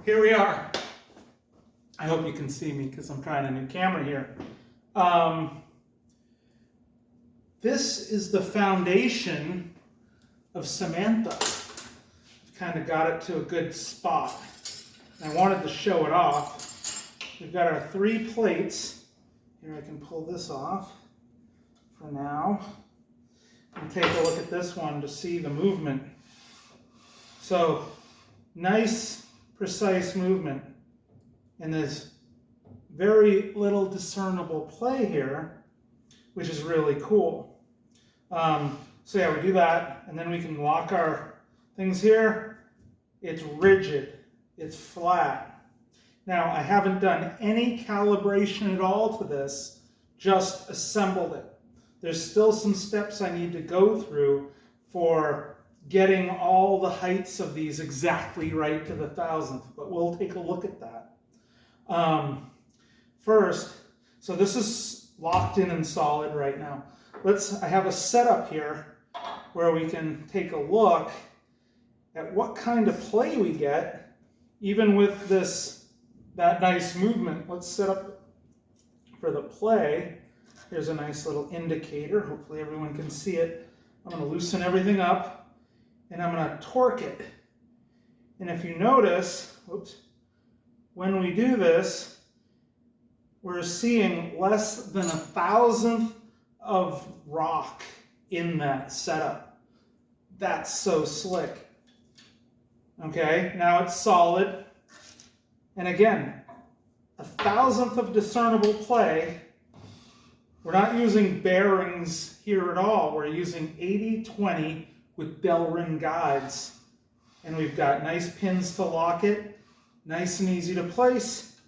here we are. I hope you can see me because I'm trying a new camera here. This is the foundation of Samanth. I've kind of got it to a good spot. I wanted to show it off. We've got our 3 plates. Here, I can pull this off for now. And take a look at this one to see the movement. So, nice, precise movement. And there's very little discernible play here, which is really cool. So yeah, we do that, and then we can lock our things here. It's rigid, it's flat. Now, I haven't done any calibration at all to this, just assembled it. There's still some steps I need to go through for getting all the heights of these exactly right to the 1,000th, but we'll take a look at that. First, so this is locked in and solid right now. I have a setup here where we can take a look at what kind of play we get, even with that nice movement. Let's set up for the play. Here's a nice little indicator. Hopefully everyone can see it. I'm going to loosen everything up and I'm going to torque it. And if you notice, when we do this, we're seeing less than 1,000th of rock in that setup. That's so slick. Okay, now it's solid. And again, 1,000th of discernible play. We're not using bearings here at all. We're using 80/20 with Delrin guides. And we've got nice pins to lock it, nice and easy to place,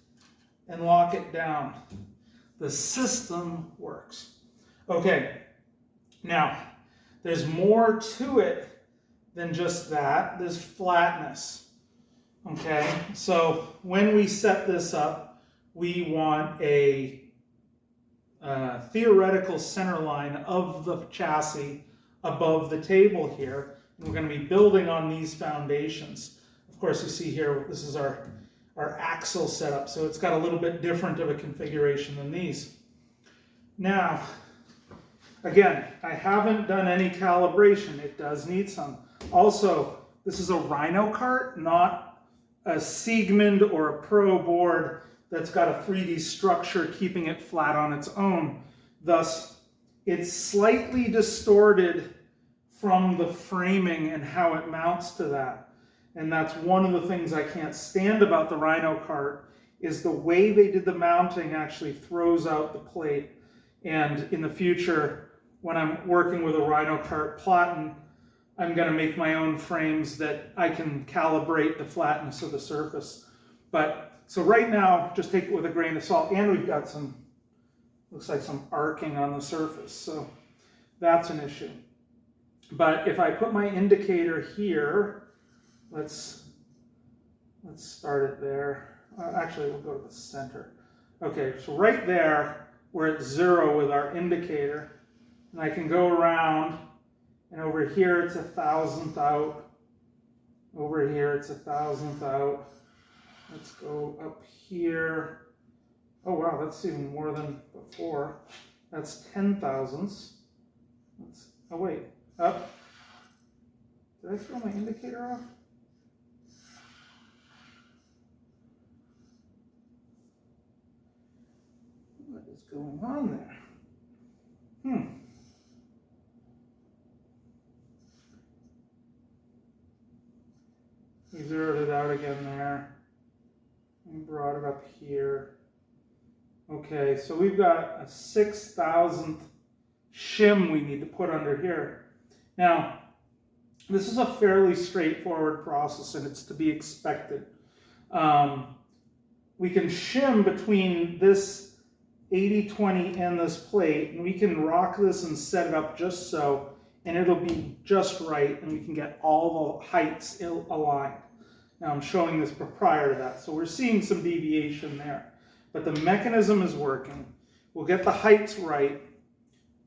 and lock it down. The system works. Okay, now, there's more to it than just that. There's flatness. Okay, so when we set this up, we want a theoretical center line of the chassis above the table here. And we're going to be building on these foundations. Of course, you see here, this is our axle setup, so it's got a little bit different of a configuration than these. Now, again, I haven't done any calibration. It does need some. Also, this is a Rhino cart, not a Siegmund or a Pro board that's got a 3D structure keeping it flat on its own. Thus, it's slightly distorted from the framing and how it mounts to that. And that's one of the things I can't stand about the Rhino cart, is the way they did the mounting actually throws out the plate. And in the future, when I'm working with a Rhino cart platen, I'm going to make my own frames that I can calibrate the flatness of the surface. So right now, just take it with a grain of salt. And we've got looks like some arcing on the surface. So that's an issue. But if I put my indicator here, let's start it there. Actually, we'll go to the center. Okay, so right there, we're at 0 with our indicator. And I can go around, and over here it's 1,000th out. Over here it's 1,000th out. Let's go up here. Oh wow, that's even more than before. That's 10,000ths. Oh wait, up. Did I throw my indicator off? What is going on there? We zeroed it out again there. And brought it up here. Okay, so we've got a 6,000th shim we need to put under here. Now, this is a fairly straightforward process, and it's to be expected. We can shim between this 80/20 and this plate, and we can rock this and set it up just so, and it'll be just right, and we can get all the heights aligned. Now I'm showing this prior to that, so we're seeing some deviation there. But the mechanism is working. We'll get the heights right.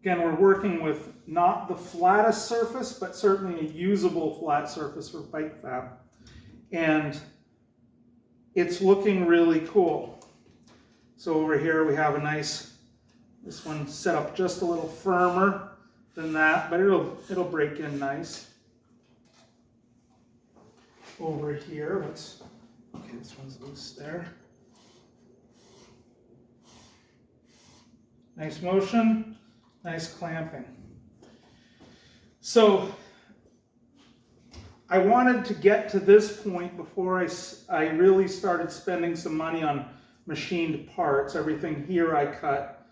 Again, we're working with not the flattest surface, but certainly a usable flat surface for bike fab. And it's looking really cool. So over here we have a nice, this one set up just a little firmer than that, but it'll break in nice. Over here, okay, this one's loose there. Nice motion, nice clamping. So I wanted to get to this point before I really started spending some money on machined parts. Everything here I cut.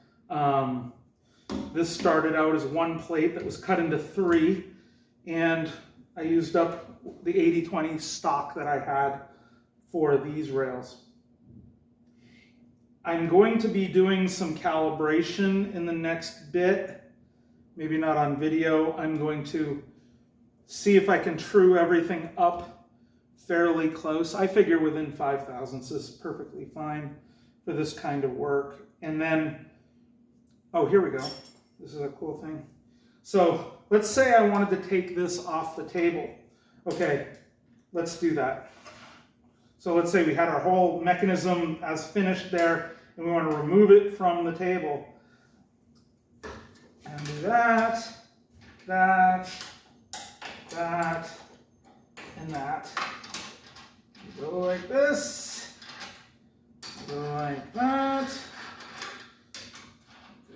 This started out as one plate that was cut into 3, and I used up the 80/20 stock that I had for these rails. I'm going to be doing some calibration in the next bit, maybe not on video. I'm going to see if I can true everything up fairly close. I figure within 5 thousandths is perfectly fine for this kind of work. And then, oh, here we go. This is a cool thing. So let's say I wanted to take this off the table. Okay, let's do that. So let's say we had our whole mechanism as finished there, and we want to remove it from the table. And do that, that, and that. Go like this, go like that,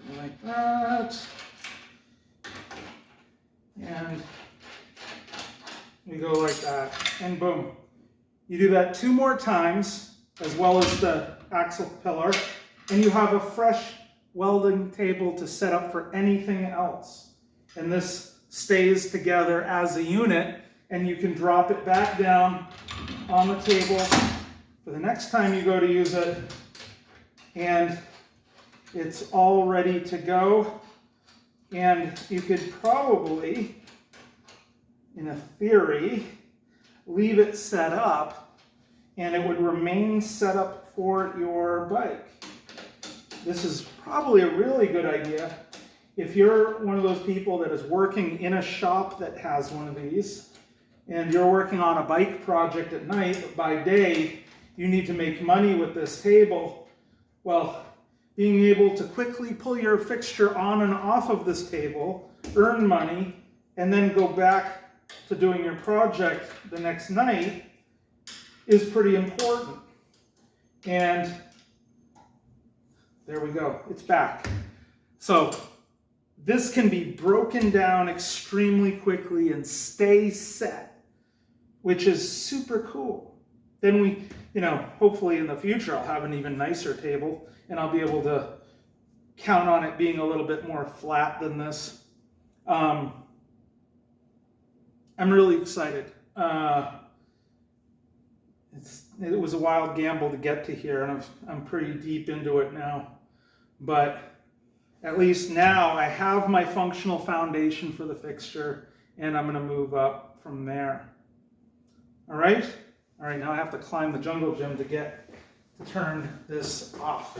go like that, and we go like that, and boom. You do that 2 more times, as well as the axle pillar, and you have a fresh welding table to set up for anything else. And this stays together as a unit, and you can drop it back down on the table for the next time you go to use it, and it's all ready to go. And you could probably, in a theory, leave it set up, and it would remain set up for your bike. This is probably a really good idea if you're one of those people that is working in a shop that has one of these, and you're working on a bike project at night, but by day you need to make money with this table. Well, being able to quickly pull your fixture on and off of this table, earn money, and then go back to doing your project the next night is pretty important. And there we go, it's back. So this can be broken down extremely quickly and stay set, which is super cool. Then we, hopefully in the future I'll have an even nicer table, and I'll be able to count on it being a little bit more flat than this. I'm really excited. It was a wild gamble to get to here, and I'm pretty deep into it now. But at least now I have my functional foundation for the fixture, and I'm going to move up from there. All right? All right, now I have to climb the jungle gym to turn this off.